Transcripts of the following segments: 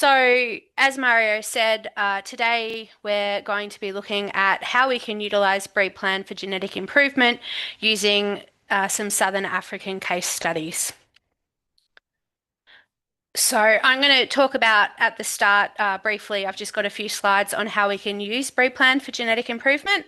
So, as Mario said, today we're going to be looking at how we can utilize BREEDPLAN for genetic improvement using some Southern African case studies. So, I'm going to talk about at the start briefly, I've just got a few slides on how we can use BREEDPLAN for genetic improvement.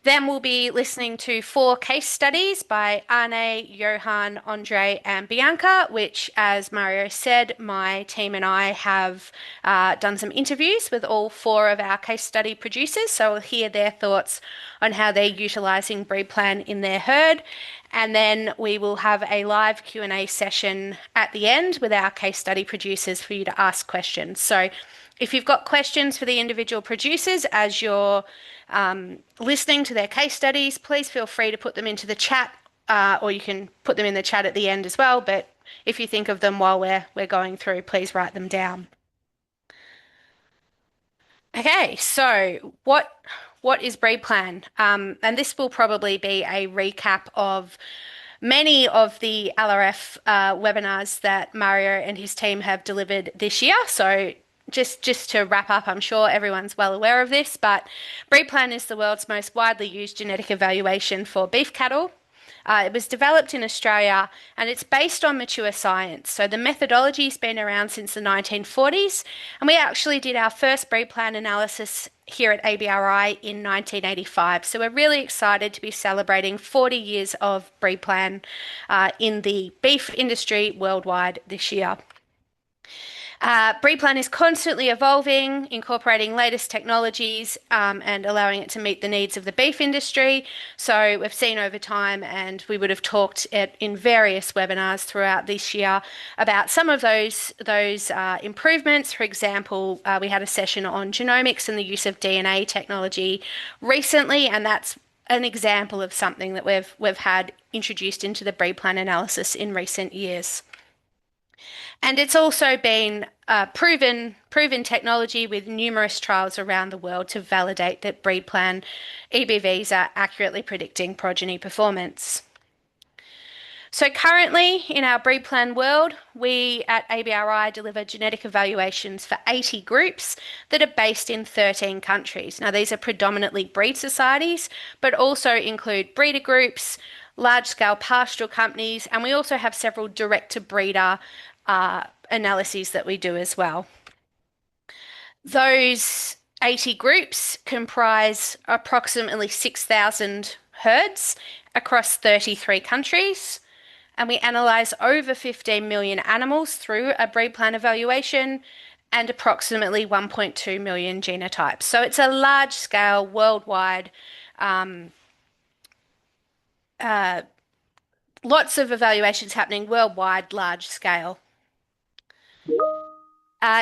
Then we'll be listening to 4 case studies by Arne, Johan, Andre, and Bianca, which, as Mario said, my team and I have done some interviews with all 4 of our case study producers. So we'll hear their thoughts on how they're utilising BREEDPLAN in their herd. And then we will have a live Q&A session at the end with our case study producers for you to ask questions. So if you've got questions for the individual producers as you're listening to their case studies, please feel free to put them into the chat, or you can put them in the chat at the end as well. But if you think of them while we're going through, please write them down. Okay, so what is BREEDPLAN? And this will probably be a recap of many of the LRF webinars that Mario and his team have delivered this year. So just to wrap up, I'm sure everyone's well aware of this, but BREEDPLAN is the world's most widely used genetic evaluation for beef cattle. It was developed in Australia and it's based on mature science. So the methodology's been around since the 1940s, and we actually did our first BREEDPLAN analysis here at ABRI in 1985. So we're really excited to be celebrating 40 years of BREEDPLAN in the beef industry worldwide this year. BREEDPLAN is constantly evolving, incorporating latest technologies and allowing it to meet the needs of the beef industry. So we've seen over time, and we would have talked in various webinars throughout this year about some of those improvements. For example, we had a session on genomics and the use of DNA technology recently, and that's an example of something that we've had introduced into the BREEDPLAN analysis in recent years. And it's also been proven technology with numerous trials around the world to validate that BREEDPLAN EBVs are accurately predicting progeny performance. So currently in our BREEDPLAN world, we at ABRI deliver genetic evaluations for 80 groups that are based in 13 countries. Now these are predominantly breed societies, but also include breeder groups, large-scale pastoral companies, and we also have several direct-to-breeder analyses that we do as well. Those 80 groups comprise approximately 6,000 herds across 33 countries, and we analyse over 15 million animals through a BREEDPLAN evaluation and approximately 1.2 million genotypes. So it's a large-scale, worldwide, lots of evaluations happening worldwide, large scale.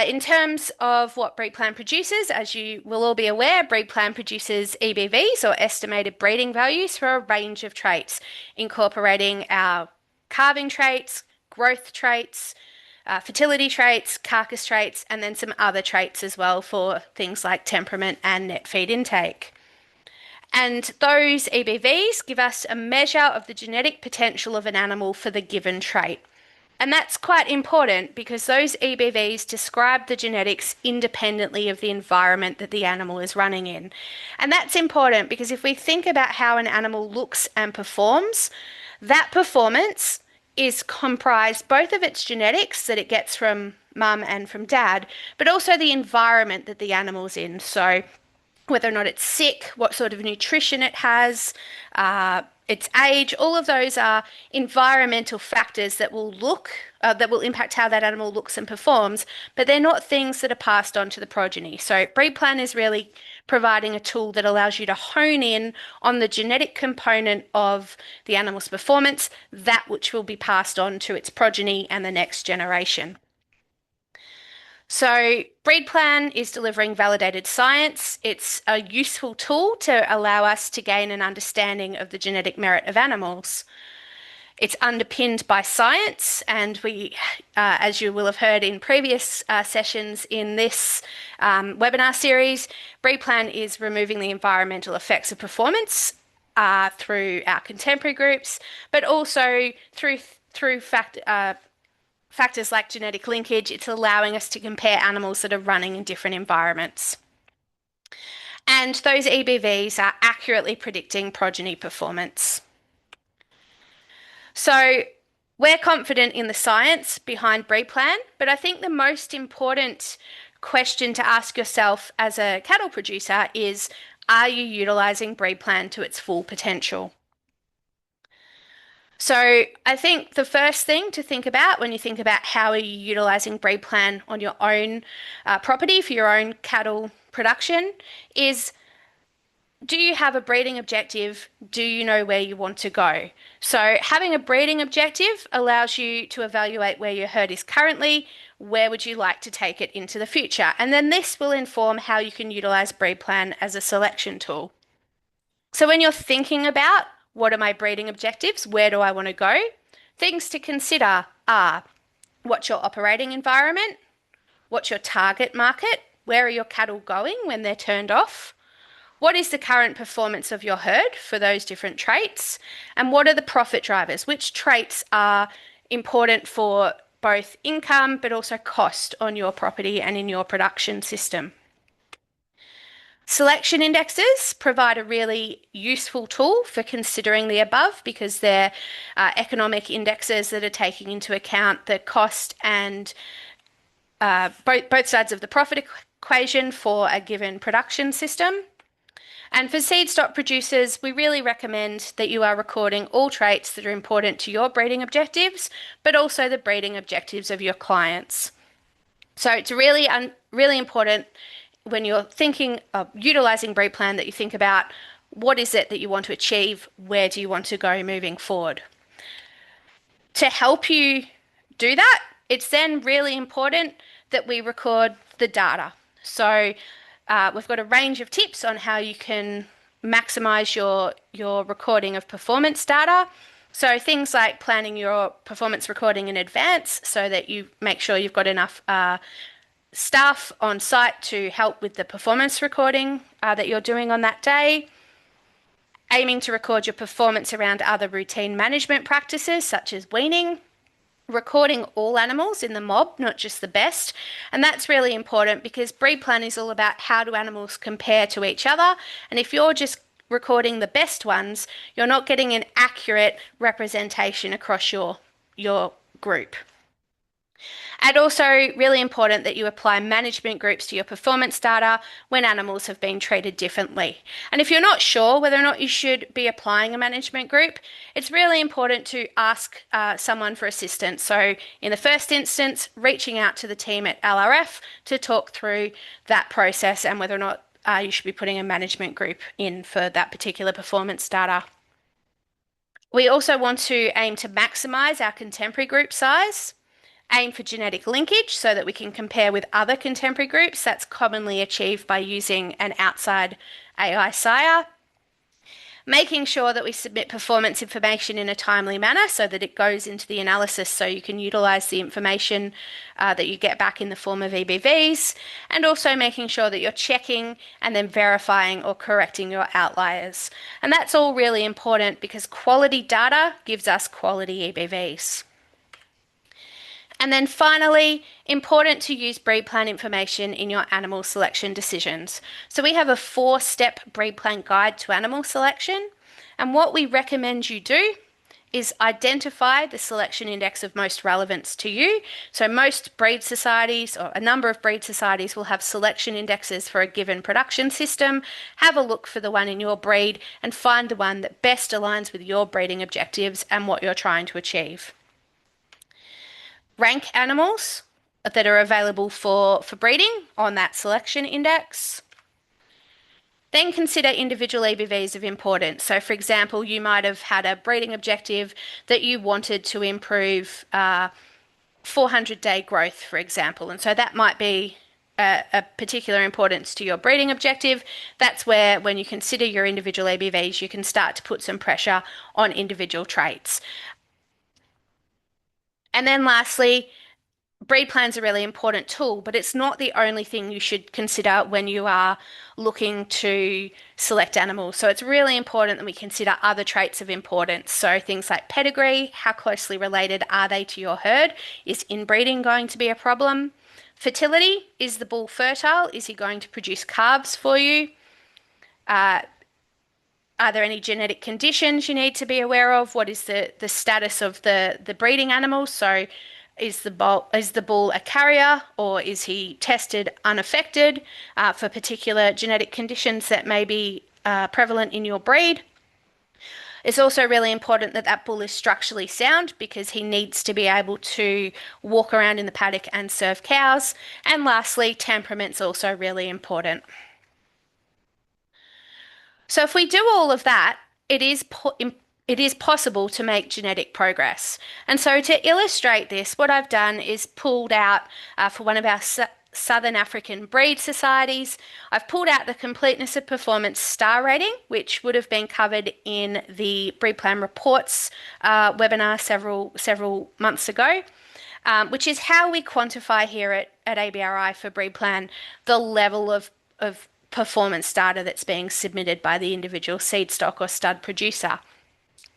In terms of what BREEDPLAN produces, as you will all be aware, BREEDPLAN produces EBVs, or estimated breeding values, for a range of traits, incorporating our calving traits, growth traits, fertility traits, carcass traits, and then some other traits as well for things like temperament and net feed intake. And those EBVs give us a measure of the genetic potential of an animal for the given trait. And that's quite important because those EBVs describe the genetics independently of the environment that the animal is running in. And that's important because if we think about how an animal looks and performs, that performance is comprised both of its genetics that it gets from mum and from dad, but also the environment that the animal's in. So whether or not it's sick, what sort of nutrition it has, its age, all of those are environmental factors that will impact how that animal looks and performs, but they're not things that are passed on to the progeny. So BREEDPLAN is really providing a tool that allows you to hone in on the genetic component of the animal's performance, that which will be passed on to its progeny and the next generation. So BREEDPLAN is delivering validated science. It's a useful tool to allow us to gain an understanding of the genetic merit of animals. It's underpinned by science, and we, as you will have heard in previous sessions in this webinar series, BREEDPLAN is removing the environmental effects of performance through our contemporary groups, but also through factors like genetic linkage, it's allowing us to compare animals that are running in different environments. And those EBVs are accurately predicting progeny performance. So we're confident in the science behind BREEDPLAN, but I think the most important question to ask yourself as a cattle producer is, are you utilising BREEDPLAN to its full potential? So I think the first thing to think about when you think about how are you utilising BREEDPLAN on your own property for your own cattle production is, do you have a breeding objective? Do you know where you want to go? So having a breeding objective allows you to evaluate where your herd is currently, where would you like to take it into the future? And then this will inform how you can utilise BREEDPLAN as a selection tool. So when you're thinking about what are my breeding objectives, where do I want to go, things to consider are, what's your operating environment? What's your target market? Where are your cattle going when they're turned off? What is the current performance of your herd for those different traits? And what are the profit drivers? Which traits are important for both income but also cost on your property and in your production system? Selection indexes provide a really useful tool for considering the above because they're economic indexes that are taking into account the cost and both sides of the profit equation for a given production system. And for seed stock producers, we really recommend that you are recording all traits that are important to your breeding objectives, but also the breeding objectives of your clients. So it's really important when you're thinking of utilising BREEDPLAN that you think about what is it that you want to achieve, where do you want to go moving forward. To help you do that, it's then really important that we record the data. So we've got a range of tips on how you can maximise your recording of performance data. So things like planning your performance recording in advance so that you make sure you've got enough staff on site to help with the performance recording that you're doing on that day. Aiming to record your performance around other routine management practices such as weaning. Recording all animals in the mob, not just the best. And that's really important because BREEDPLAN is all about how do animals compare to each other. And if you're just recording the best ones, you're not getting an accurate representation across your group. And also really important that you apply management groups to your performance data when animals have been treated differently. And if you're not sure whether or not you should be applying a management group, it's really important to ask someone for assistance. So in the first instance, reaching out to the team at LRF to talk through that process and whether or not you should be putting a management group in for that particular performance data. We also want to aim to maximise our contemporary group size. Aim for genetic linkage so that we can compare with other contemporary groups. That's commonly achieved by using an outside AI sire. Making sure that we submit performance information in a timely manner so that it goes into the analysis so you can utilise the information that you get back in the form of EBVs. And also making sure that you're checking and then verifying or correcting your outliers. And that's all really important because quality data gives us quality EBVs. And then finally, important to use BREEDPLAN information in your animal selection decisions. So we have a 4-step BREEDPLAN guide to animal selection. And what we recommend you do is identify the selection index of most relevance to you. So most breed societies or a number of breed societies will have selection indexes for a given production system. Have a look for the one in your breed and find the one that best aligns with your breeding objectives and what you're trying to achieve. Rank animals that are available for breeding on that selection index. Then consider individual EBVs of importance. So for example, you might have had a breeding objective that you wanted to improve 400-day growth, for example. And so that might be a particular importance to your breeding objective. That's where when you consider your individual EBVs, you can start to put some pressure on individual traits. And then lastly, breed plan's a really important tool, but it's not the only thing you should consider when you are looking to select animals. So it's really important that we consider other traits of importance. So things like pedigree, how closely related are they to your herd? Is inbreeding going to be a problem? Fertility, is the bull fertile? Is he going to produce calves for you? Are there any genetic conditions you need to be aware of? What is the status of the breeding animal? So is the bull a carrier, or is he tested unaffected for particular genetic conditions that may be prevalent in your breed? It's also really important that that bull is structurally sound because he needs to be able to walk around in the paddock and serve cows. And lastly, temperament's also really important. So if we do all of that, it is possible to make genetic progress. And so to illustrate this, what I've done is pulled out for one of our Southern African breed societies, I've pulled out the completeness of performance star rating, which would have been covered in the BREEDPLAN reports webinar several months ago. Which is how we quantify here at ABRI for BREEDPLAN the level of performance data that's being submitted by the individual seed stock or stud producer.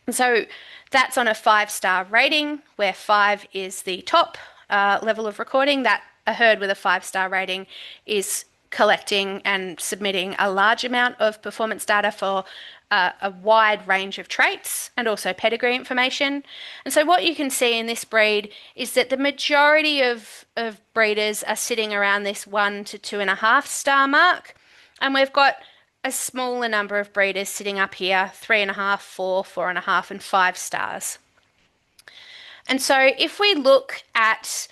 And so that's on a 5-star rating, where 5 is the top level of recording. That a herd with a 5-star rating is collecting and submitting a large amount of performance data for a wide range of traits and also pedigree information. And so what you can see in this breed is that the majority of breeders are sitting around this 1 to 2.5 star mark. And we've got a smaller number of breeders sitting up here, 3.5, 4, 4.5, and 5 stars. And so if we look at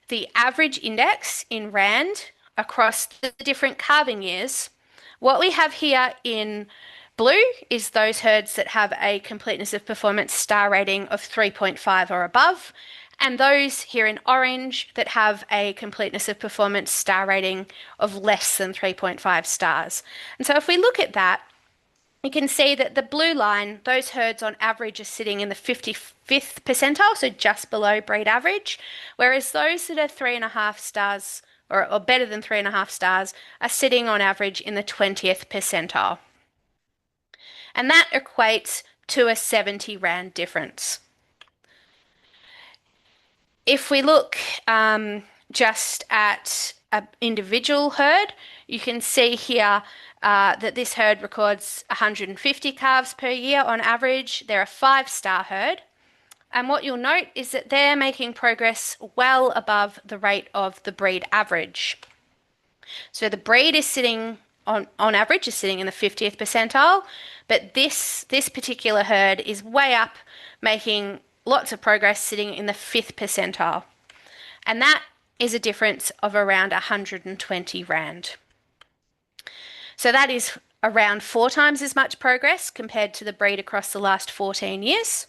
the average index in Rand across the different calving years, what we have here in blue is those herds that have a completeness of performance star rating of 3.5 or above, and those here in orange that have a completeness of performance star rating of less than 3.5 stars. And so if we look at that, you can see that the blue line, those herds on average are sitting in the 55th percentile, so just below breed average, whereas those that are 3.5 stars or better than 3.5 stars are sitting on average in the 20th percentile. And that equates to a 70 Rand difference. If we look just at an individual herd, you can see here that this herd records 150 calves per year on average. They're a 5-star herd. And what you'll note is that they're making progress well above the rate of the breed average. So the breed is sitting on average is sitting in the 50th percentile, but this particular herd is way up, making lots of progress, sitting in the 5th percentile. And that is a difference of around 120 Rand. So that is around 4 times as much progress compared to the breed across the last 14 years.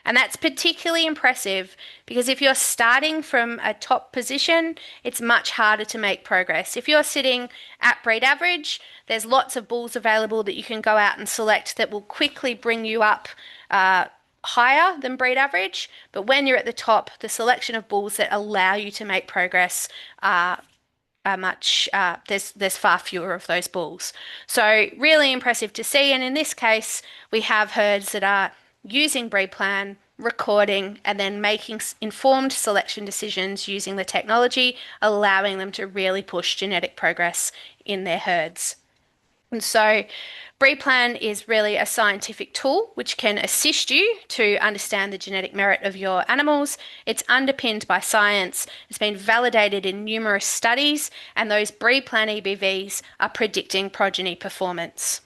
And that's particularly impressive because if you're starting from a top position, it's much harder to make progress. If you're sitting at breed average, there's lots of bulls available that you can go out and select that will quickly bring you up higher than breed average. But when you're at the top, the selection of bulls that allow you to make progress are much, there's far fewer of those bulls. So really impressive to see. And in this case, we have herds that are using BREEDPLAN, recording, and then making informed selection decisions using the technology, allowing them to really push genetic progress in their herds. And so BREEDPLAN is really a scientific tool which can assist you to understand the genetic merit of your animals. It's underpinned by science, it's been validated in numerous studies, and those BREEDPLAN EBVs are predicting progeny performance.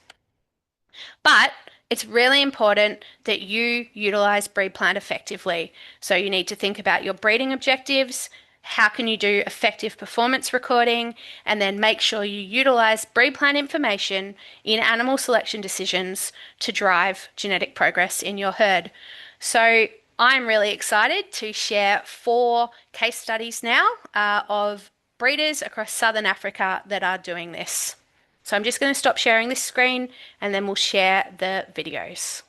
But it's really important that you utilize BREEDPLAN effectively. So you need to think about your breeding objectives, how can you do effective performance recording, and then make sure you utilize BREEDPLAN information in animal selection decisions to drive genetic progress in your herd. So I'm really excited to share 4 case studies now of breeders across Southern Africa that are doing this. So I'm just going to stop sharing this screen and then we'll share the videos.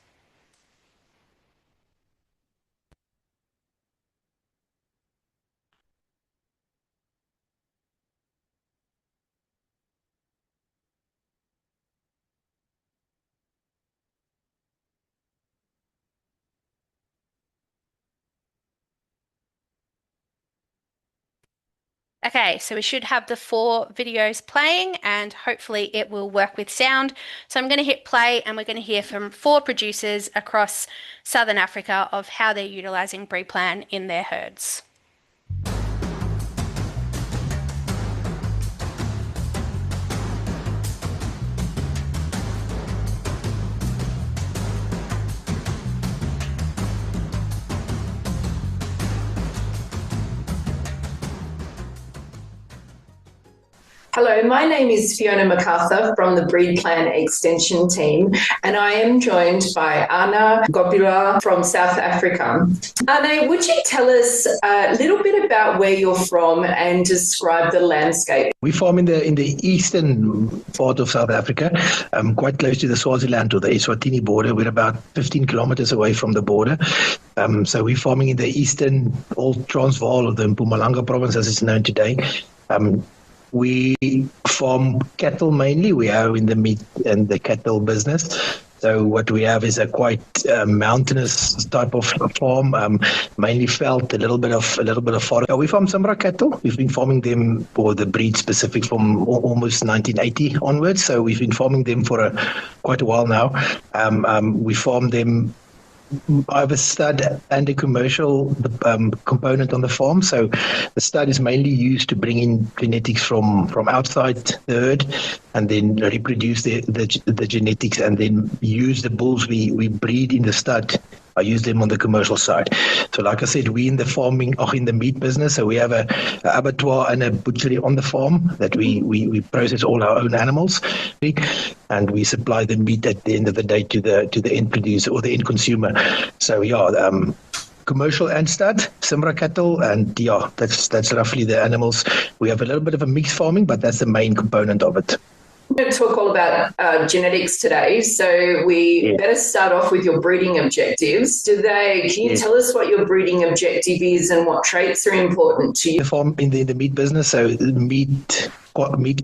Okay, so we should have the 4 videos playing and hopefully it will work with sound. So I'm going to hit play and we're going to hear from 4 producers across Southern Africa of how they're utilising BREEDPLAN in their herds. Hello, my name is Fiona MacArthur from the BREEDPLAN Extension team, and I am joined by Anna Gobula from South Africa. Anna, would you tell us a little bit about where you're from and describe the landscape? We farm in the eastern part of South Africa, quite close to the Swaziland or the Eswatini border. We're about 15 kilometers away from the border. So we're farming in the eastern, old Transvaal, or the Mpumalanga province as it's known today. We farm cattle mainly. We are in the meat and the cattle business. So what we have is a quite mountainous type of farm, mainly veld, a little bit of forest. We farm Simra cattle. We've been farming them for the breed specific from almost 1980 onwards. So we've been farming them for quite a while now. We farm them. I have a stud and a commercial component on the farm. So the stud is mainly used to bring in genetics from outside the herd and then reproduce the genetics and then use the bulls we breed in the stud. I use them on the commercial side. So like I said, we in the farming or in the meat business. So we have a abattoir and a butchery on the farm that we process all our own animals, and we supply the meat at the end of the day to the end producer or the end consumer. So commercial and stud, Simra cattle, and that's roughly the animals. We have a little bit of a mixed farming, but that's the main component of it. We're going to talk all about genetics today, so we better start off with your breeding objectives. Can you tell us what your breeding objective is and what traits are important to you? The farm in the meat business, so meat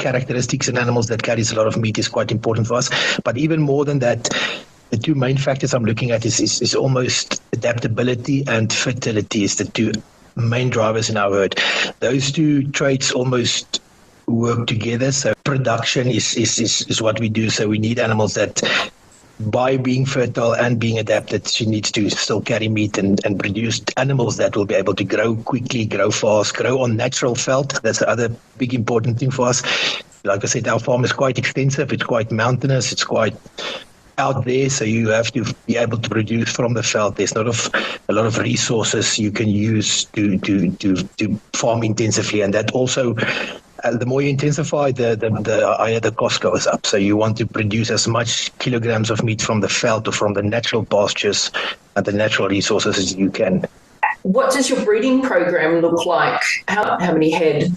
characteristics and animals that carries a lot of meat is quite important for us. But even more than that, the 2 main factors I'm looking at is almost adaptability and fertility is the 2 main drivers in our herd. Those 2 traits almost work together. So production is what we do. So we need animals that, by being fertile and being adapted, she needs to still carry meat and produce animals that will be able to grow quickly, grow fast, grow on natural veld. That's the other big important thing for us. Like I said, our farm is quite extensive. It's quite mountainous. It's quite out there, so you have to be able to produce from the veld. There's not a lot of resources you can use to farm intensively, and that also. The more you intensify, the higher the cost goes up. So you want to produce as much kilograms of meat from the veld or from the natural pastures and the natural resources as you can. What does your breeding program look like? How many head?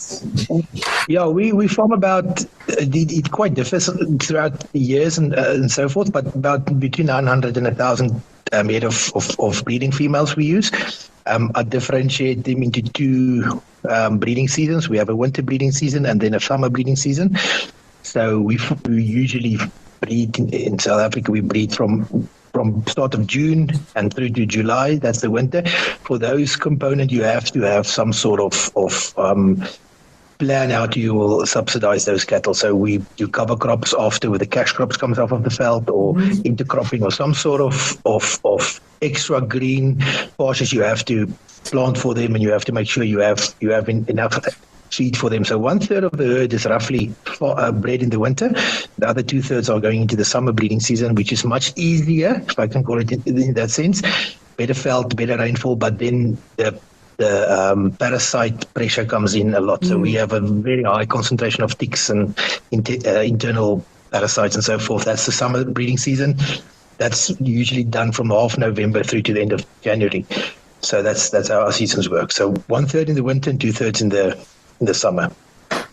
Yeah, we farm about, it quite differs throughout the years and so forth, but about between 900 and 1,000 head of breeding females we use. I differentiate them into 2 breeding seasons. We have a winter breeding season and then a summer breeding season. So we usually breed in South Africa. We breed from start of June and through to July. That's the winter. For those components, you have to have some sort of plan how you will subsidize those cattle. So we do cover crops after where the cash crops comes off of the veld, or intercropping, or some sort of extra green pastures you have to plant for them, and you have to make sure you have enough feed for them. So 1/3 of the herd is roughly bred in the winter. The other 2/3 are going into the summer breeding season, which is much easier, if I can call it in that sense. Better veld, better rainfall, but then the parasite pressure comes in a lot. So we have a very high concentration of ticks and internal parasites and so forth. That's the summer breeding season. That's usually done from half November through to the end of January. So that's how our seasons work. So 1/3 in the winter and 2/3 in the summer.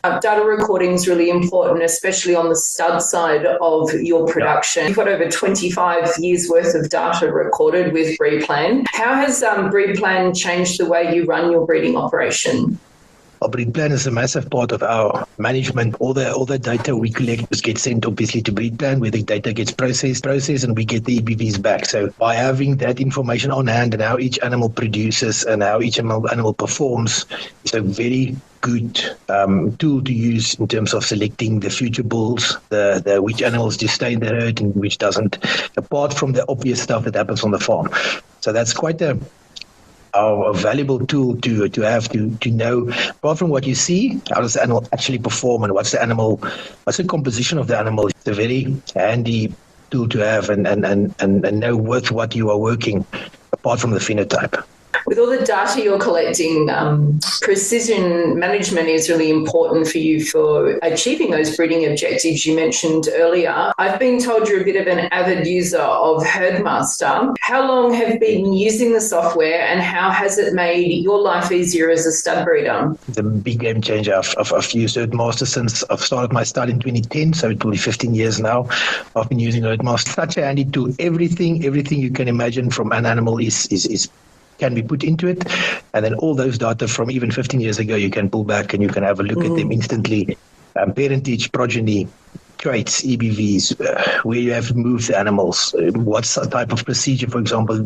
Data recording is really important, especially on the stud side of your production. You've got over 25 years worth of data recorded with BREEDPLAN. How has BREEDPLAN changed the way you run your breeding operation? BREEDPLAN is a massive part of our management. All the data we collect gets sent obviously to BREEDPLAN, where the data gets processed, and we get the EBVs back. So by having that information on hand and how each animal produces and how each animal performs, it's a very good tool to use in terms of selecting the future bulls, the which animals to stay in the herd and which doesn't, apart from the obvious stuff that happens on the farm. So that's quite a valuable tool to have to know, apart from what you see, how does the animal actually perform and what's the composition of the animal. It's a very handy tool to have and know with what you are working, apart from the phenotype. With all the data you're collecting, precision management is really important for you for achieving those breeding objectives you mentioned earlier. I've been told you're a bit of an avid user of Herdmaster. How long have you been using the software and how has it made your life easier as a stud breeder? It's a big game changer. I've used Herdmaster since I've started my stud in 2010, so it will be 15 years now. I've been using Herdmaster. Such a handy tool. Everything you can imagine from an animal is can be put into it, and then all those data from even 15 years ago you can pull back and you can have a look at them instantly. Parentage, progeny, traits, EBVs, where you have moved the animals, what type of procedure, for example,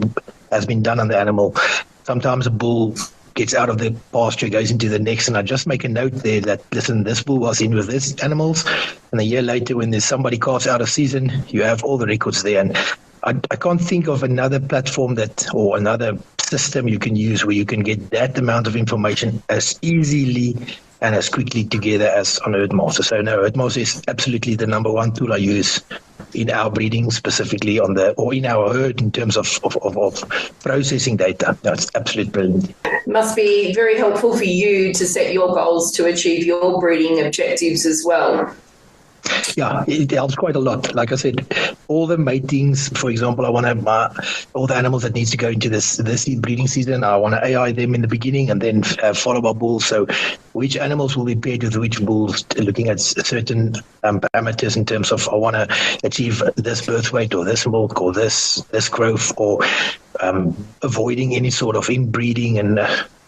has been done on the animal. Sometimes a bull gets out of the pasture, goes into the next, and I just make a note there that, listen, this bull was in with this animals, and a year later when there's somebody calves out of season, you have all the records there. And I can't think of another platform or another system you can use where you can get that amount of information as easily and as quickly together as on Herdmaster. So no, Herdmaster is absolutely the number one tool I use in our breeding, specifically or in our herd in terms of processing data. That's absolutely brilliant. Must be very helpful for you to set your goals to achieve your breeding objectives as well. Yeah, it helps quite a lot. Like I said, all the matings, for example, I want to all the animals that needs to go into this breeding season, I want to AI them in the beginning and then follow-up bulls. So which animals will be paired with which bulls, looking at certain parameters in terms of I want to achieve this birth weight or this milk or this growth, or avoiding any sort of inbreeding. And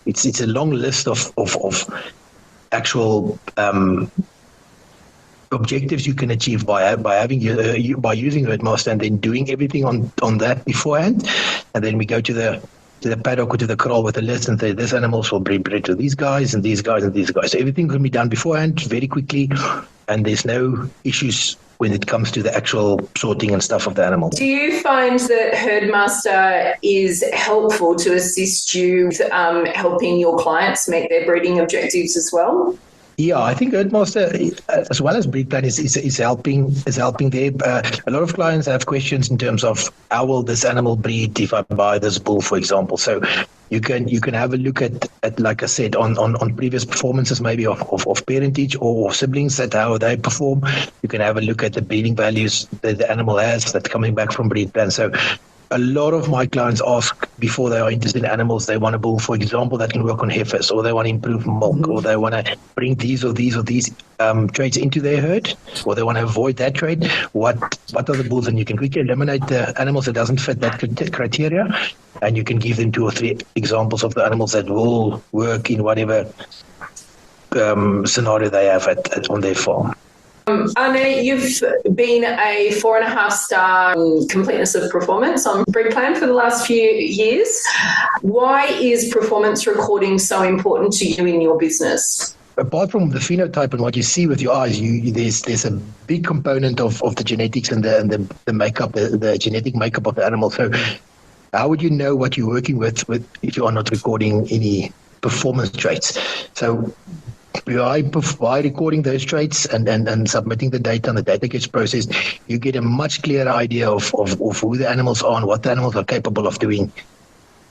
it's a long list of actual objectives you can achieve by using Herdmaster and then doing everything on that beforehand, and then we go to the paddock or to the kraal with a list and say this animals will be bred to these guys and these guys and these guys. So everything can be done beforehand very quickly, and there's no issues when it comes to the actual sorting and stuff of the animals. Do you find that Herdmaster is helpful to assist you with helping your clients meet their breeding objectives as well? Yeah, I think Herdmaster, as well as BREEDPLAN, is helping there. A lot of clients have questions in terms of how will this animal breed if I buy this bull, for example. So you can have a look at like I said, on previous performances maybe of parentage or siblings, that how they perform. You can have a look at the breeding values that the animal has that's coming back from BREEDPLAN. So a lot of my clients ask before they are interested in animals, they want a bull, for example, that can work on heifers, or they want to improve milk, or they want to bring these traits into their herd, or they want to avoid that trait. What are the bulls? And you can quickly eliminate the animals that doesn't fit that criteria, and you can give them 2 or 3 examples of the animals that will work in whatever scenario they have on their farm. Arne, you've been a 4.5-star completeness of performance on BREEDPLAN for the last few years. Why is performance recording so important to you in your business? Apart from the phenotype and what you see with your eyes, there's a big component of the genetics and the makeup, the genetic makeup of the animal. So how would you know what you're working with if you are not recording any performance traits? So by recording those traits and submitting the data, and the data gets processed, you get a much clearer idea of who the animals are and what the animals are capable of doing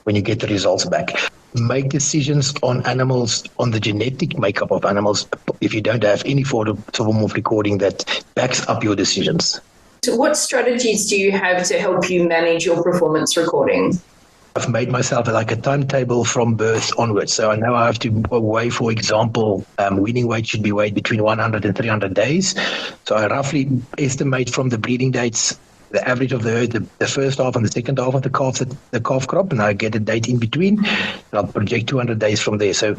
when you get the results back. Make decisions on animals, on the genetic makeup of animals, if you don't have any form of recording that backs up your decisions. So what strategies do you have to help you manage your performance recording? I've made myself like a timetable from birth onwards. So I know I have to weigh, for example, weaning weight should be weighed between 100 and 300 days. So I roughly estimate from the breeding dates, the average of the herd, the first half and the second half of the calf crop, and I get a date in between, and I'll project 200 days from there. So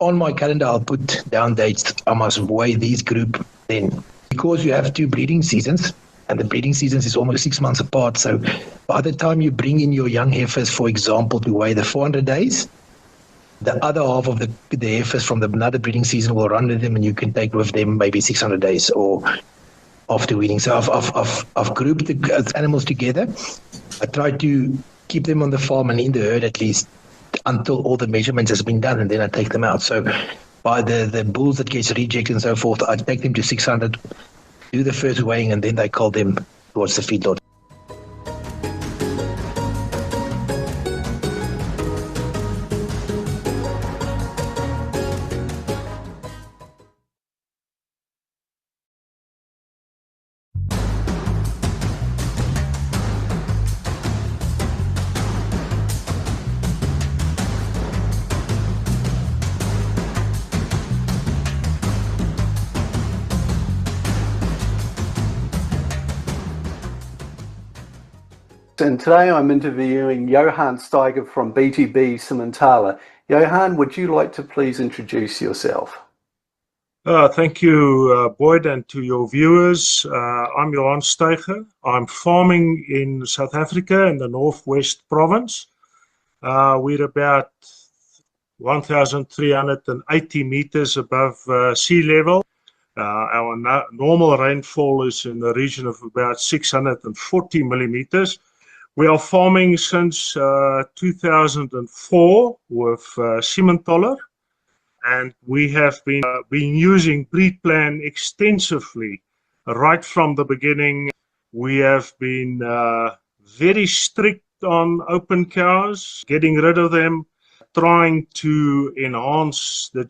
on my calendar, I'll put down dates. I must weigh these group then. Because you have 2 breeding seasons, and the breeding seasons is almost 6 months apart. So by the time you bring in your young heifers, for example, to weigh the 400 days, the other half of the heifers from another breeding season will run with them, and you can take with them maybe 600 days or after weaning. So I've grouped the animals together. I try to keep them on the farm and in the herd at least until all the measurements has been done, and then I take them out. So by the bulls that gets rejected and so forth, I take them to 600, do the first weighing, and then they call them towards the feedlot. And today I'm interviewing Johan Steiger from BTB Simmenthaler. Johan, would you like to please introduce yourself? Thank you, Boyd, and to your viewers. I'm Johan Steiger. I'm farming in South Africa in the Northwest Province. We're about 1,380 meters above sea level. Our normal rainfall is in the region of about 640 millimeters. We are farming since 2004 with Simmenthaler, and we have been using BREEDPLAN extensively right from the beginning. We have been very strict on open cows, getting rid of them, trying to enhance the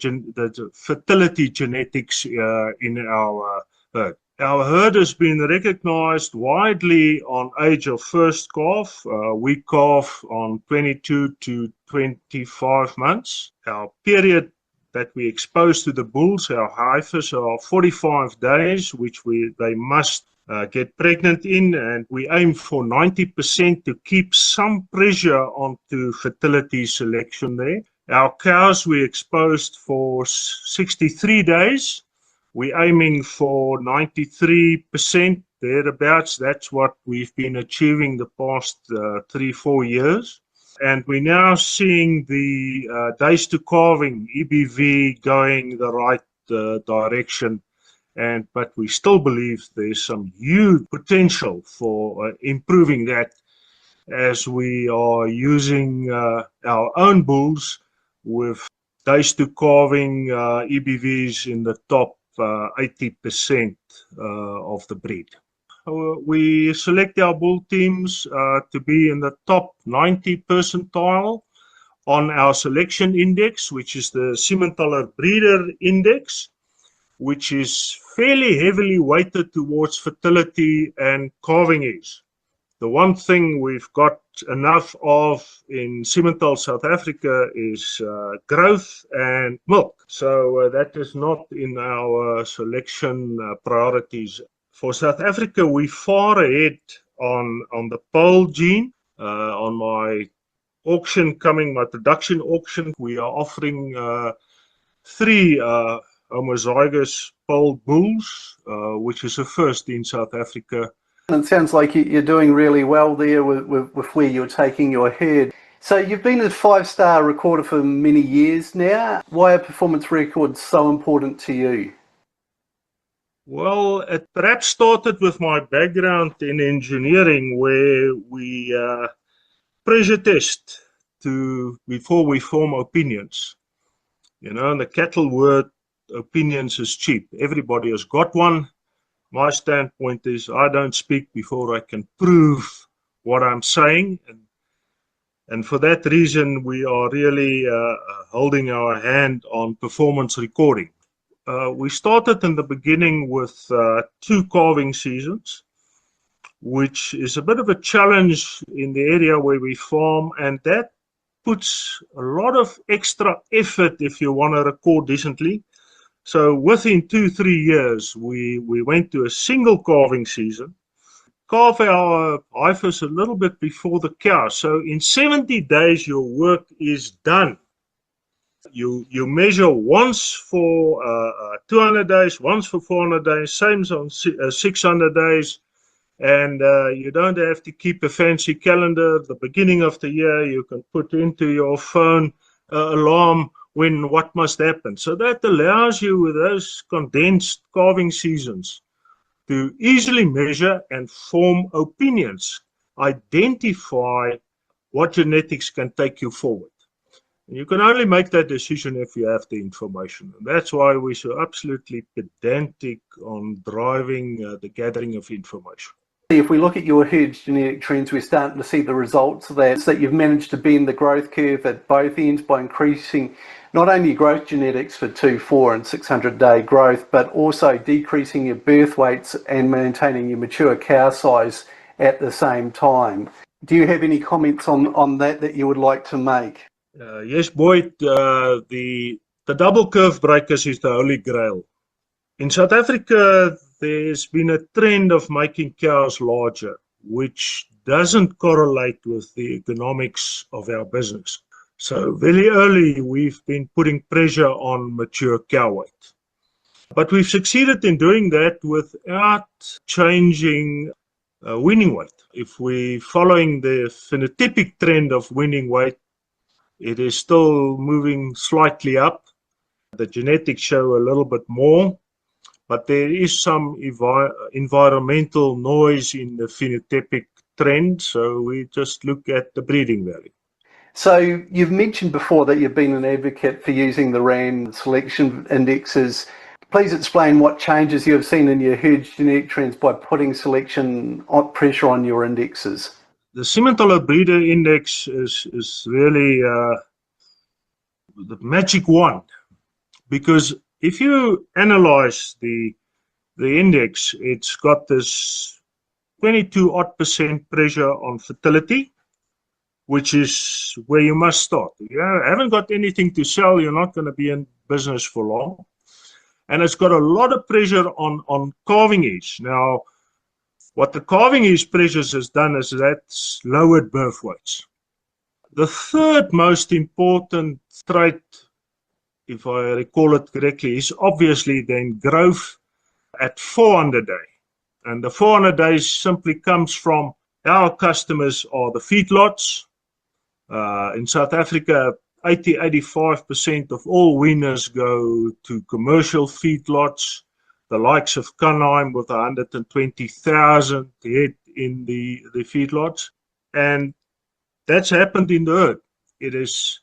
fertility genetics in our herd. Our herd has been recognized widely on age of first calf. We calf on 22 to 25 months. Our period that we expose to the bulls, our heifers, are 45 days, which they must get pregnant in, and we aim for 90% to keep some pressure onto fertility selection there. Our cows we exposed for 63 days. We're aiming for 93% thereabouts. That's what we've been achieving the past 3-4 years. And we're now seeing the days to calving, EBV, going the right direction. But we still believe there's some huge potential for improving that as we are using our own bulls with days to calving EBVs in the top 80% of the breed. We select our bull teams to be in the top 90 percentile on our selection index, which is the Simmenthaler Breeder Index, which is fairly heavily weighted towards fertility and calving eggs. The one thing we've got enough of in Simmenthal, South Africa, is growth and milk. So that is not in our selection priorities. For South Africa, we're far ahead on the pole gene. On my auction coming, my production auction, we are offering 3 homozygous pole bulls, which is a first in South Africa. And it sounds like you're doing really well there with where you're taking your herd. So you've been a 5-star recorder for many years now. Why are performance records so important to you? Well, it perhaps started with my background in engineering, where we pressure test before we form opinions. You know, the cattle word, opinions is cheap. Everybody has got one. My standpoint is I don't speak before I can prove what I'm saying. And for that reason, we are really holding our hand on performance recording. We started in the beginning with 2 calving seasons, which is a bit of a challenge in the area where we farm, and that puts a lot of extra effort if you want to record decently. So within 2-3 years, we went to a single calving season, calve our heifers a little bit before the cow. So in 70 days, your work is done. You measure once for 200 days, once for 400 days, same on 600 days, and you don't have to keep a fancy calendar. The beginning of the year, you can put into your phone alarm when what must happen. So that allows you with those condensed calving seasons to easily measure and form opinions, identify what genetics can take you forward. You can only make that decision if you have the information. And that's why we're so absolutely pedantic on driving the gathering of information. If we look at your herd's genetic trends, we're starting to see the results of that. So that you've managed to bend the growth curve at both ends by increasing not only your growth genetics for 2, 4 and 600-day growth, but also decreasing your birth weights and maintaining your mature cow size at the same time. Do you have any comments on that you would like to make? Yes, Boyd, the double curve breakers is the holy grail. In South Africa, there's been a trend of making cows larger, which doesn't correlate with the economics of our business. So very early, we've been putting pressure on mature cow weight. But we've succeeded in doing that without changing weaning weight. If we're following the phenotypic trend of weaning weight, it is still moving slightly up. The genetics show a little bit more, but there is some environmental noise in the phenotypic trend, so we just look at the breeding value. So you've mentioned before that you've been an advocate for using the RAM selection indexes. Please explain what changes you have seen in your herd's genetic trends by putting selection pressure on your indexes. The Simmentaler breeder index is really the magic wand, because if you analyze the index, it's got this 22% pressure on fertility, which is where you must start. If you haven't got anything to sell, you're not going to be in business for long. And it's got a lot of pressure on calving age. Now, what the calving age pressures has done is that's lowered birth weights. The third most important trait, if I recall it correctly, is obviously then growth at 400 days. And the 400 days simply comes from our customers are the feedlots. In South Africa, 80-85% of all weaners go to commercial feedlots. The likes of Canheim with 120,000 head in the feedlots. And that's happened in the herd. It is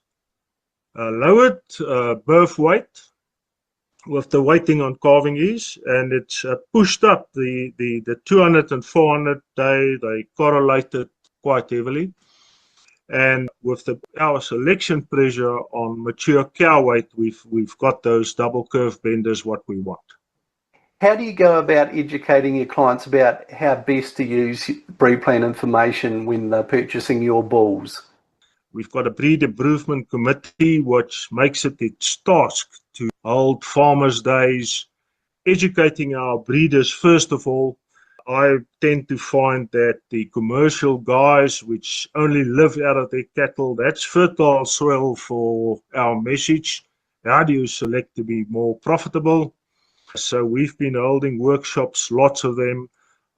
lowered birth weight with the weighting on calving ease, and it's pushed up the 200 and 400 day. They correlated quite heavily. And with our selection pressure on mature cow weight, we've got those double curve benders what we want. How do you go about educating your clients about how best to use BREEDPLAN information when they're purchasing your bulls? We've got a breed improvement committee which makes it its task to hold farmers' days, educating our breeders first of all. I tend to find that the commercial guys which only live out of their cattle, that's fertile soil for our message. How do you select to be more profitable? So we've been holding workshops, lots of them.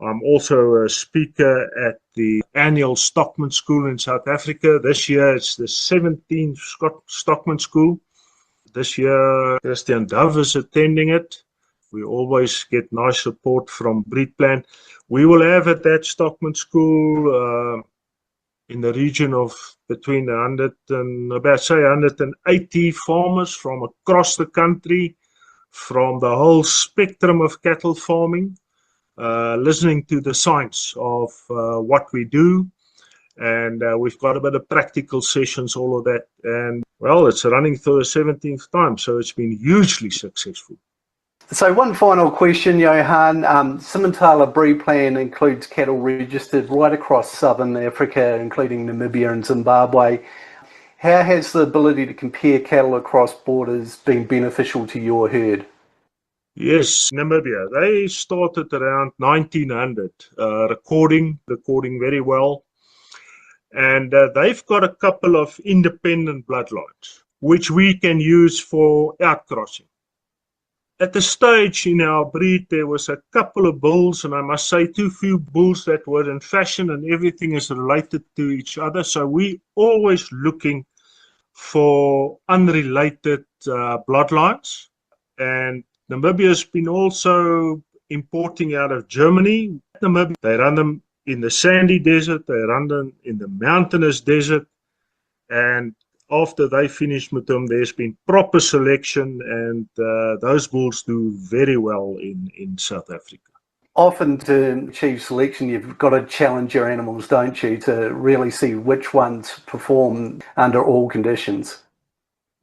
I'm also a speaker at the annual Stockman School in South Africa. This year it's the 17th Stockman School. This year Christian Dove is attending it. We always get nice support from BREEDPLAN. We will have at that Stockman School in the region of between 100 and about say 180 farmers from across the country, from the whole spectrum of cattle farming, listening to the science of what we do. And we've got a bit of practical sessions, all of that. And well, it's running through the 17th time, so it's been hugely successful. So one final question, Johan. Simmentaler BREEDPLAN includes cattle registered right across southern Africa, including Namibia and Zimbabwe. How has the ability to compare cattle across borders been beneficial to your herd? Yes, Namibia. They started around 1900, recording very well. And they've got a couple of independent bloodlines, which we can use for outcrossing. At the stage in our breed, there was a couple of bulls, and I must say too few bulls that were in fashion, and everything is related to each other. So we always looking for unrelated bloodlines. And Namibia has been also importing out of Germany. Namibia, they run them in the sandy desert, they run them in the mountainous desert, and after they finish with them, there's been proper selection, and those bulls do very well in South Africa. Often to achieve selection, you've got to challenge your animals, don't you, to really see which ones perform under all conditions.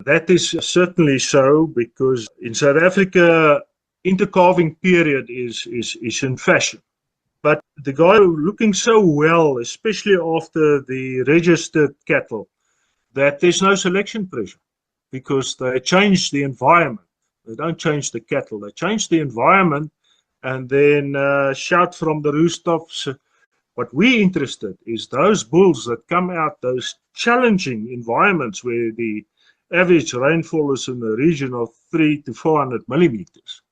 That is certainly so, because in South Africa, intercalving period is in fashion. But the guy looking so well, especially after the registered cattle, that there's no selection pressure, because they change the environment. They don't change the cattle, they change the environment, and then shout from the rooftops. What we're interested is those bulls that come out those challenging environments where the average rainfall is in the region of 300 to 400 millimeters.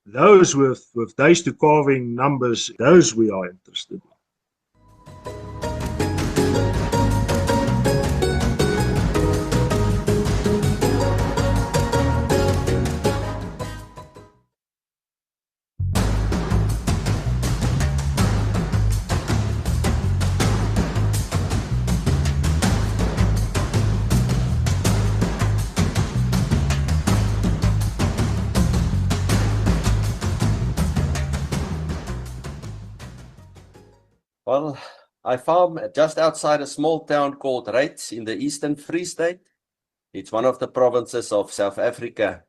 Those with days to calving numbers, those we are interested in. Well, I farm just outside a small town called Reitz in the Eastern Free State. It's one of the provinces of South Africa.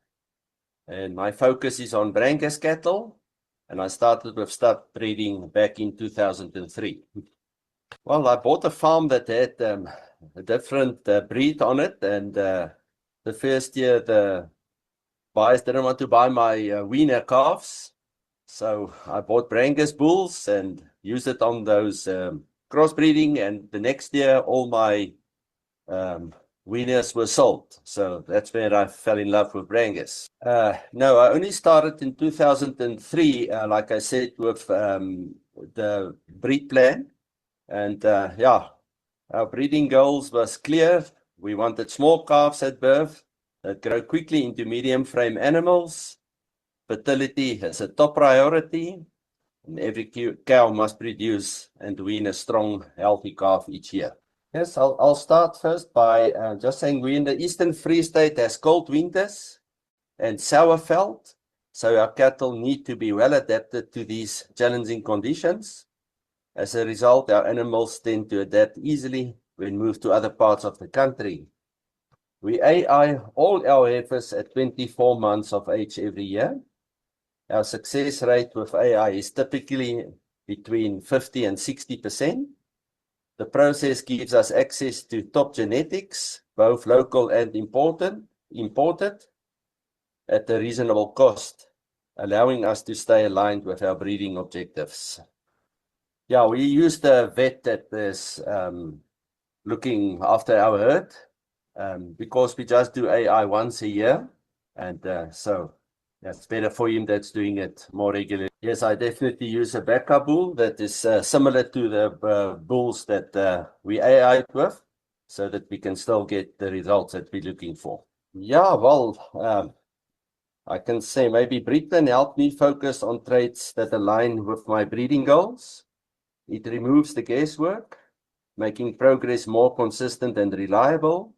And my focus is on Brangus cattle. And I started with stud breeding back in 2003. Well, I bought a farm that had a different breed on it. And the first year, the buyers didn't want to buy my weaner calves. So I bought Brangus bulls and used it on those crossbreeding, and the next year all my weaners were sold. So that's where I fell in love with Brangus. No, I only started in 2003, like I said, with the BREEDPLAN. And yeah, our breeding goals was clear. We wanted small calves at birth that grow quickly into medium frame animals. Fertility is a top priority, and every cow must produce and wean a strong, healthy calf each year. Yes, I'll start first by just saying we in the Eastern Free State has cold winters and sour veld, so our cattle need to be well adapted to these challenging conditions. As a result, our animals tend to adapt easily when moved to other parts of the country. We AI all our heifers at 24 months of age every year. Our success rate with AI is typically between 50 and 60%. The process gives us access to top genetics, both local and imported, at a reasonable cost, allowing us to stay aligned with our breeding objectives. Yeah, we use the vet that is looking after our herd because we just do AI once a year, and so that's better for him that's doing it more regularly. Yes, I definitely use a backup bull that is similar to the bulls that we AI with, so that we can still get the results that we're looking for. Yeah, well, I can say maybe BREEDPLAN helped me focus on traits that align with my breeding goals. It removes the guesswork, making progress more consistent and reliable.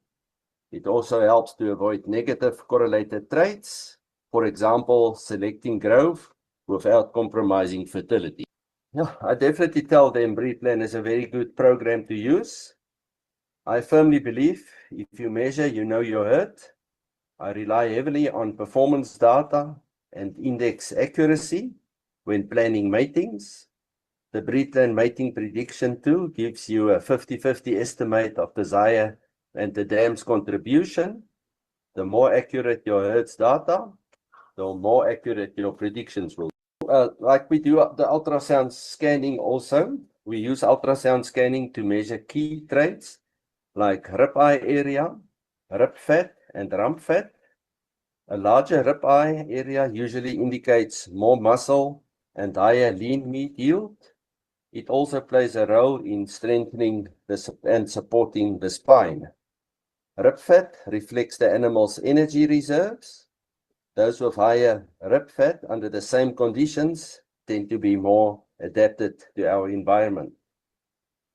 It also helps to avoid negative correlated traits. For example, selecting growth without compromising fertility. Yeah, I definitely tell them BREEDPLAN is a very good program to use. I firmly believe if you measure, you know your herd. I rely heavily on performance data and index accuracy when planning matings. The BREEDPLAN mating prediction tool gives you a 50-50 estimate of desire and the dam's contribution. The more accurate your herd's data, the more accurate your predictions will be. Like we do the ultrasound scanning also. We use ultrasound scanning to measure key traits like ribeye area, rib fat and rump fat. A larger rib eye area usually indicates more muscle and higher lean meat yield. It also plays a role in strengthening and supporting the spine. Rib fat reflects the animal's energy reserves. Those with higher rib fat under the same conditions tend to be more adapted to our environment.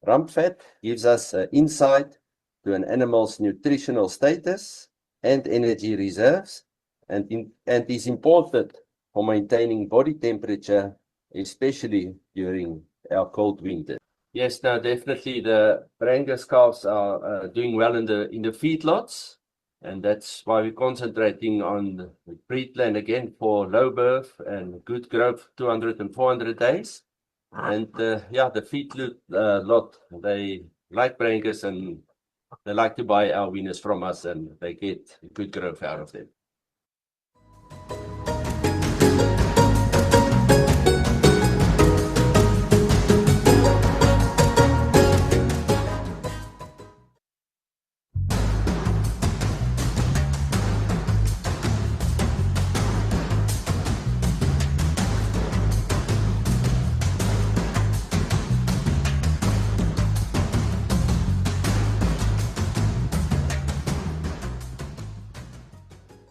Rump fat gives us insight to an animal's nutritional status and energy reserves, and is important for maintaining body temperature, especially during our cold winter. Yes, now definitely the Brangus calves are doing well in the feedlots, and that's why we're concentrating on the BREEDPLAN again for low birth and good growth 200 and 400 days. And yeah, the feedlot lot, they like Brangus and they like to buy our winners from us, and they get good growth out of them.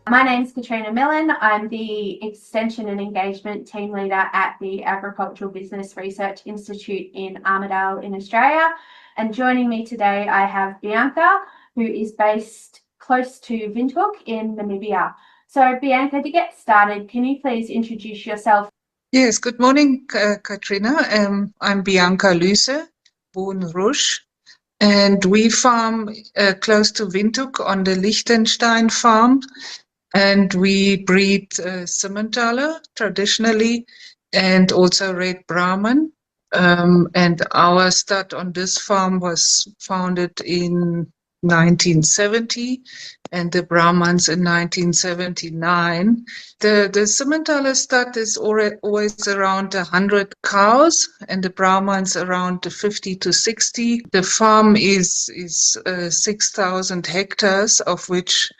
My name's Catriona Millen. I'm the Extension and Engagement Team Leader at the Agricultural Business Research Institute in Armidale in Australia. And joining me today, I have Bianca, who is based close to Windhoek in Namibia. So Bianca, to get started, can you please introduce yourself? Yes, good morning, Catriona. I'm Bianca Luse, born Rouge, and we farm close to Windhoek on the Liechtenstein farm. And we breed Simmentaler traditionally, and also Red Brahman. And our stud on this farm was founded in 1970, and the Brahmans in 1979. The Simmentaler stud is always around 100 cows, and the Brahmans around 50 to 60. The farm is 6,000 hectares, of which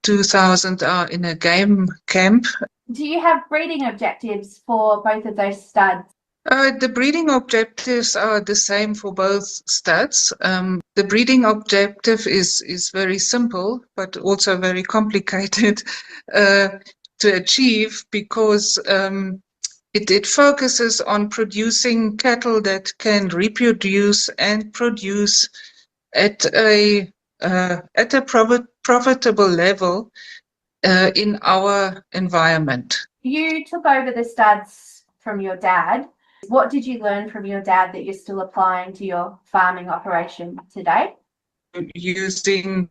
2,000 are in a game camp. Do you have breeding objectives for both of those studs? The breeding objectives are the same for both studs. The breeding objective is very simple, but also very complicated to achieve, because it focuses on producing cattle that can reproduce and produce at a profitable level in our environment. You took over the studs from your dad. What did you learn from your dad that you're still applying to your farming operation today? Using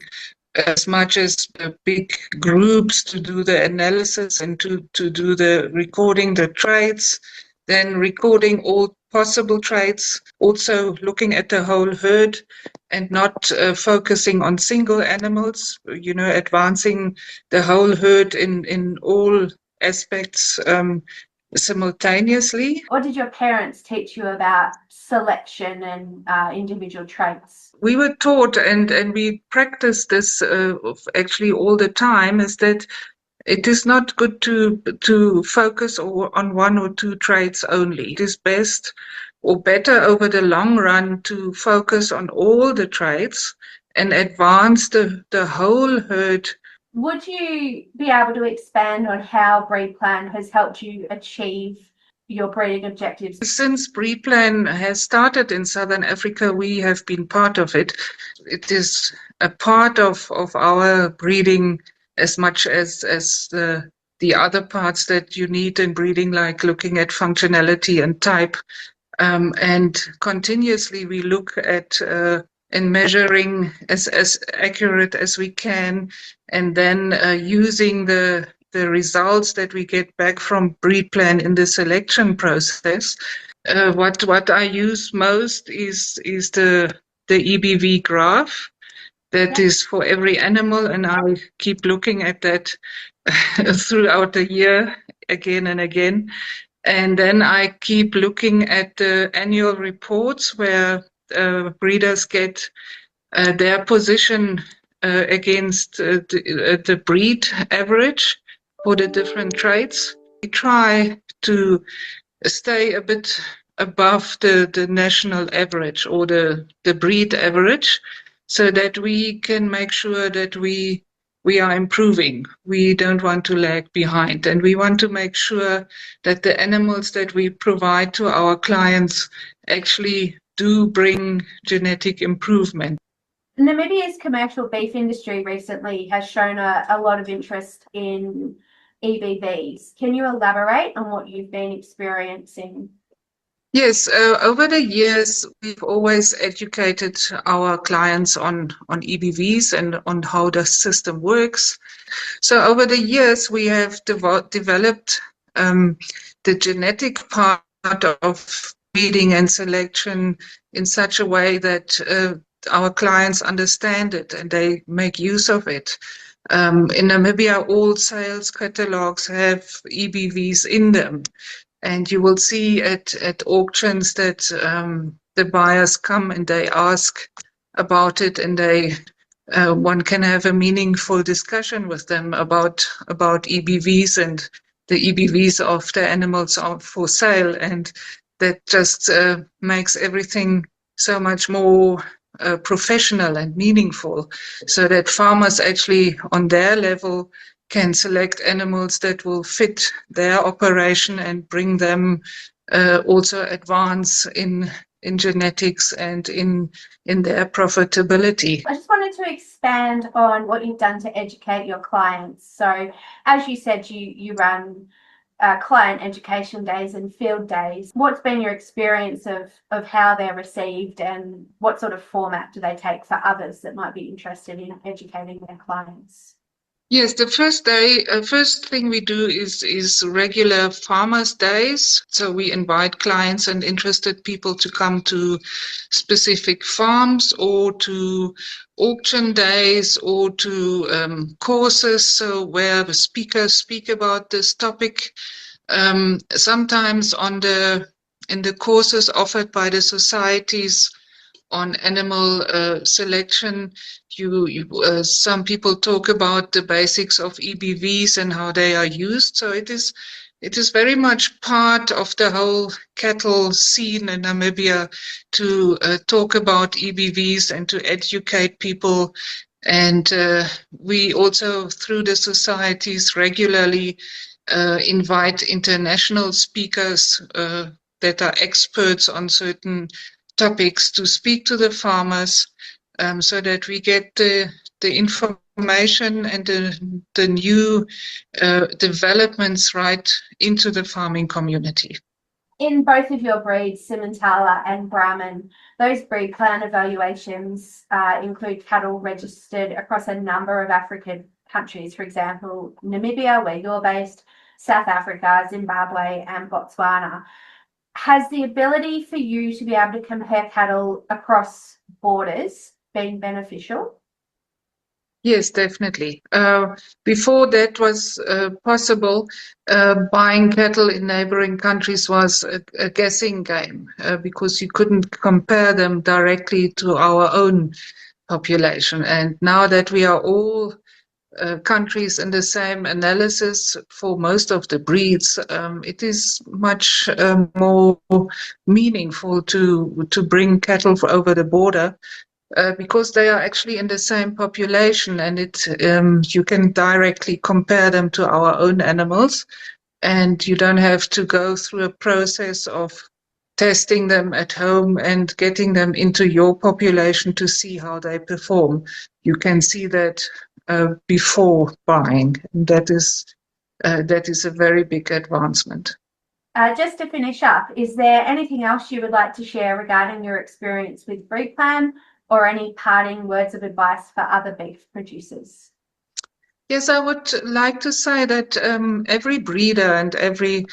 as much as big groups to do the analysis and to do the recording the traits, then recording all possible traits, also looking at the whole herd and not focusing on single animals, advancing the whole herd in all aspects simultaneously. What did your parents teach you about selection and individual traits? We were taught, and we practice this actually all the time, is that it is not good to focus on one or two traits only. It is best or better over the long run to focus on all the traits and advance the whole herd. Would you be able to expand on how BREEDPLAN has helped you achieve your breeding objectives? Since BREEDPLAN has started in Southern Africa, we have been part of it. It is a part of our breeding as much as the other parts that you need in breeding, like looking at functionality and type. And continuously we look at and measuring as accurate as we can, and then using the results that we get back from BREEDPLAN in the selection process. What I use most is the EBV graph. That is for every animal, and I keep looking at that throughout the year again and again. And then I keep looking at the annual reports where breeders get their position against the breed average for the different traits. We try to stay a bit above the national average or the breed average, so that we can make sure that we are improving. We don't want to lag behind, and we want to make sure that the animals that we provide to our clients actually do bring genetic improvement. Namibia's commercial beef industry recently has shown a lot of interest in EBVs. Can you elaborate on what you've been experiencing? Yes, over the years, we've always educated our clients on EBVs and on how the system works. So over the years, we have developed the genetic part of breeding and selection in such a way that our clients understand it and they make use of it. In Namibia, all sales catalogs have EBVs in them. And you will see at auctions that the buyers come and they ask about it, and one can have a meaningful discussion with them about EBVs and the EBVs of the animals are for sale, and that just makes everything so much more professional and meaningful, so that farmers actually on their level can select animals that will fit their operation and bring them also advance in genetics and in their profitability. I just wanted to expand on what you've done to educate your clients. So as you said, you run client education days and field days. What's been your experience of how they're received, and what sort of format do they take for others that might be interested in educating their clients? Yes, the first thing we do is regular farmers' days. So we invite clients and interested people to come to specific farms or to auction days or to courses, so where the speakers speak about this topic. Sometimes in the courses offered by the societies on animal selection, some people talk about the basics of EBVs and how they are used. So it is very much part of the whole cattle scene in Namibia to talk about EBVs and to educate people. And we also, through the societies, regularly invite international speakers that are experts on certain topics to speak to the farmers, so that we get the information and the new developments right into the farming community. In both of your breeds, Simmentala and Brahman, those breed plan evaluations include cattle registered across a number of African countries, for example, Namibia, where you're based, South Africa, Zimbabwe, and Botswana. Has the ability for you to be able to compare cattle across borders been beneficial? Yes, definitely. Before that was possible, buying cattle in neighboring countries was a guessing game because you couldn't compare them directly to our own population. And now that we are all countries in the same analysis for most of the breeds, it is much more meaningful to bring cattle over the border because they are actually in the same population, and you can directly compare them to our own animals, and you don't have to go through a process of testing them at home and getting them into your population to see how they perform. You can see that before buying. That is a very big advancement. Just to finish up, is there anything else you would like to share regarding your experience with BREEDPLAN, or any parting words of advice for other beef producers? Yes, I would like to say that every breeder and every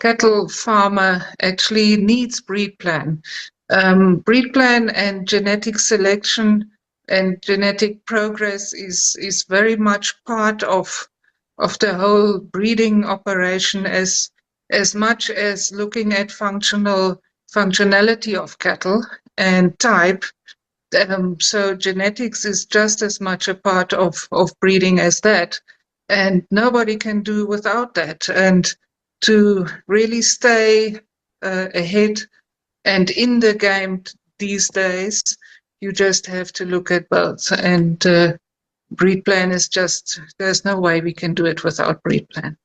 cattle farmer actually needs BREEDPLAN. BREEDPLAN and genetic selection and genetic progress is very much part of the whole breeding operation, as much as looking at functionality of cattle and type. So genetics is just as much a part of breeding as that. And nobody can do without that. And to really stay ahead and in the game these days, you just have to look at both. And BREEDPLAN is just, there's no way we can do it without BREEDPLAN.